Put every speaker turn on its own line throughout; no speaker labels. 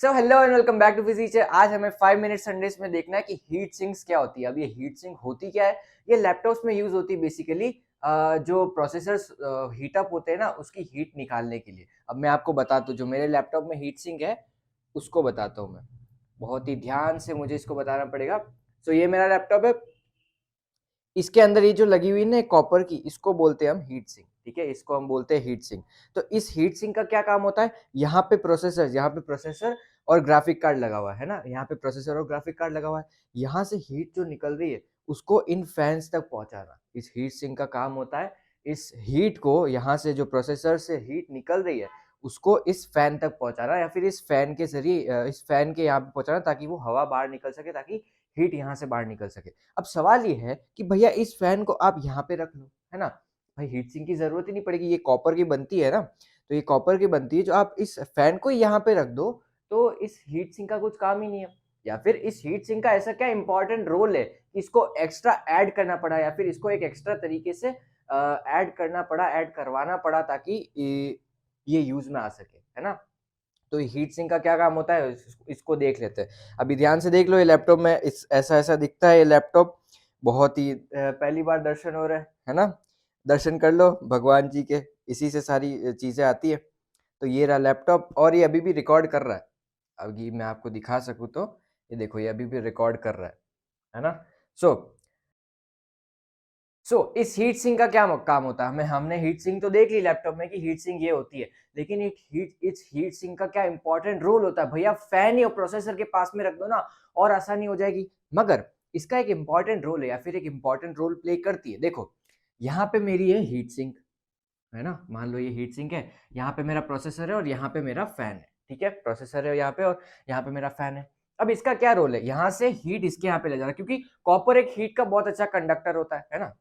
So hello and welcome back to फिजीचर। आज हमें 5 मिनट संडेज में देखना है कि हीट सिंक्स क्या होती है। अब ये हीट सिंक होती क्या है? ये लैपटॉप्स में यूज होती है बेसिकली जो प्रोसेसर्स हीट अप होते हैं ना, उसकी हीट निकालने के लिए। अब मैं आपको बताता हूँ, जो मेरे लैपटॉप में हीट सिंक है उसको बताता हूँ मैं। बहुत ही ध्यान से मुझे इसको बताना पड़ेगा। सो ये मेरा लैपटॉप है। इसके अंदर ये जो लगी हुई है कॉपर की, इसको बोलते हैं हम हीट सिंक। ठीक है, इसको हम बोलते हैं हीट सिंक। तो इस हीट सिंक का क्या काम होता है? यहाँ पे प्रोसेसर और ग्राफिक कार्ड लगा हुआ है ना, यहाँ पे प्रोसेसर और ग्राफिक कार्ड लगा हुआ है। यहाँ से हीट जो निकल रही है उसको इन फैंस तक पहुंचाना इस हीट सिंक का काम होता है। इस हीट को, यहाँ से जो प्रोसेसर से हीट निकल रही है उसको इस फैन तक पहुंचाना, या फिर इस फैन के जरिए इस फैन के यहाँ पे पहुंचाना, ताकि वो हवा बाहर निकल सके, ताकि हीट यहाँ से बाहर निकल सके। अब सवाल ये है कि भैया इस फैन को आप यहाँ पे रख लो, है ना? भाई हीट सिंक की जरूरत ही नहीं पड़ेगी, ये कॉपर की बनती है ना। तो ये कॉपर की बनती है, जो आप इस फैन को यहाँ पे रख दो तो इस हीट सिंक का कुछ काम ही नहीं है। या फिर इस हीट सिंक का ऐसा क्या इंपॉर्टेंट रोल है कि इसको एक्स्ट्रा ऐड करना पड़ा, या फिर इसको एक एक्स्ट्रा तरीके से ऐड करना पड़ा, ऐड करवाना पड़ा, ताकि ये यूज में आ सके, है ना? तो हीट सिंक का क्या काम होता है इसको देख लेते हैं। अभी ध्यान से देख लो, ये लैपटॉप में इस ऐसा ऐसा दिखता है। ये लैपटॉप बहुत ही पहली बार दर्शन हो रहा है ना? दर्शन कर लो भगवान जी के, इसी से सारी चीजें आती है। तो ये रहा लैपटॉप, और ये अभी भी रिकॉर्ड कर रहा है। अभी मैं आपको दिखा सकूँ तो ये देखो, ये अभी भी रिकॉर्ड कर रहा है ना? सो इस हीट सिंक का क्या काम होता है? हमें हमने हीट सिंक तो देख ली लैपटॉप में कि हीट सिंक ये होती है, लेकिन इस हीट सिंक का क्या इंपॉर्टेंट रोल होता है? भैया फैन या प्रोसेसर के पास में रख दो ना, और आसानी हो जाएगी। मगर इसका एक इंपॉर्टेंट रोल है, या फिर एक इंपॉर्टेंट रोल प्ले करती है। देखो, यहाँ पे मेरी है हीट सिंक, है ना? मान लो ये हीट सिंक है, यहाँ पे मेरा प्रोसेसर है और यहाँ पे मेरा फैन है। ठीक है, प्रोसेसर है यहाँ पे और यहाँ पे मेरा फैन है। अब इसका क्या रोल है? यहाँ से हीट इसके यहाँ पे ले जाना, क्योंकि कॉपर एक हीट का बहुत अच्छा कंडक्टर होता है ना?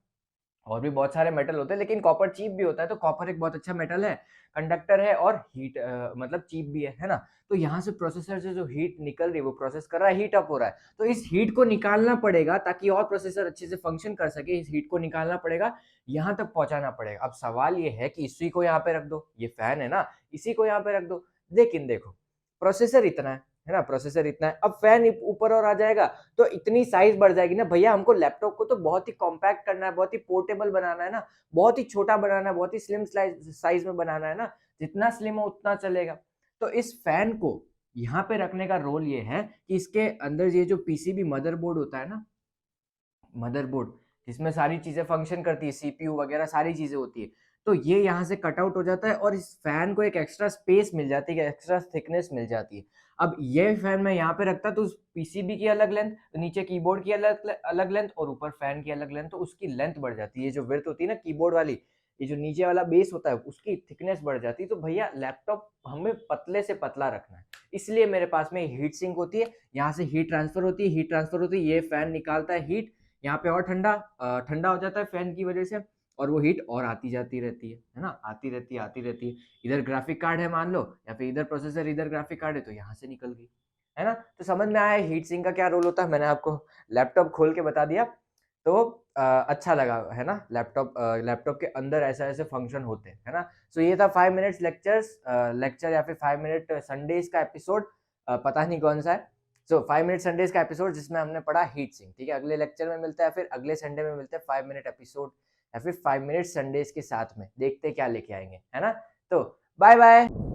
और भी बहुत सारे मेटल होते हैं, लेकिन कॉपर चीप भी होता है। तो कॉपर एक बहुत अच्छा मेटल है, कंडक्टर है, और हीट मतलब चीप भी है ना? तो यहाँ से प्रोसेसर से जो हीट निकल रही है वो प्रोसेस कर रहा है, हीट अप हो रहा है। तो इस हीट को निकालना पड़ेगा, ताकि और प्रोसेसर अच्छे से फंक्शन कर सके। इस हीट को निकालना पड़ेगा, यहाँ तक पहुंचाना पड़ेगा। अब सवाल ये है कि इसी को यहाँ पे रख दो, ये फैन है ना, इसी को यहाँ पे रख दो। लेकिन देखो, प्रोसेसर इतना है ना, प्रोसेसर इतना है। अब फैन ऊपर और आ जाएगा तो इतनी साइज बढ़ जाएगी ना भैया। हमको लैपटॉप को तो बहुत ही कॉम्पैक्ट करना है, बहुत ही पोर्टेबल बनाना है ना, बहुत ही छोटा बनाना है, बहुत ही स्लिम साइज में बनाना है ना। जितना स्लिम हो उतना चलेगा। तो इस फैन को यहाँ पे रखने का रोल ये है कि इसके अंदर ये जो पीसीबी मदरबोर्ड होता है ना, मदरबोर्ड जिसमें सारी चीजें फंक्शन करती है, सीपीयू वगैरह सारी चीजें होती है, तो ये यहाँ से कट आउट हो जाता है और इस फैन को एक एक्स्ट्रा स्पेस मिल जाती है, एक्स्ट्रा थिकनेस मिल जाती है। अब ये फैन मैं यहाँ पे रखता तो उस पीसीबी की अलग लेंथ, नीचे कीबोर्ड की अलग अलग लेंथ, और ऊपर फैन की अलग लेंथ, तो उसकी लेंथ बढ़ जाती है। ये जो विड्थ होती है ना कीबोर्ड वाली, ये जो नीचे वाला बेस होता है उसकी थिकनेस बढ़ जाती है। तो भैया लैपटॉप हमें पतले से पतला रखना है, इसलिए मेरे पास में हीट सिंक होती है। यहाँ से हीट ट्रांसफर होती है, हीट ट्रांसफर होती है, ये फैन निकालता है हीट, यहाँ पे और ठंडा ठंडा हो जाता है फैन की वजह से, और वो हीट और आती जाती रहती है ना, आती रहती है आती रहती है। इधर ग्राफिक कार्ड है मान लो, या फिर इधर प्रोसेसर, इधर ग्राफिक कार्ड है, तो यहाँ से निकल गई, है ना? तो समझ में आया हीट सिंक का क्या रोल होता है? मैंने आपको लैपटॉप खोल के बता दिया। तो अच्छा लगा, है ना? लैपटॉप के अंदर ऐसा ऐसे फंक्शन होते हैं, है ना? सो ये था 5 मिनट्स लेक्चर, या फिर 5 मिनट संडेज का एपिसोड, पता नहीं कौन सा है। 5 मिनट संडेज का एपिसोड जिसमें हमने पढ़ा हीट सिंक। ठीक है, अगले लेक्चर में मिलता है, फिर अगले संडे में मिलते हैं 5 मिनट एपिसोड, या फिर 5 मिनट संडेज के साथ में देखते क्या लेके आएंगे, है ना? तो बाय बाय।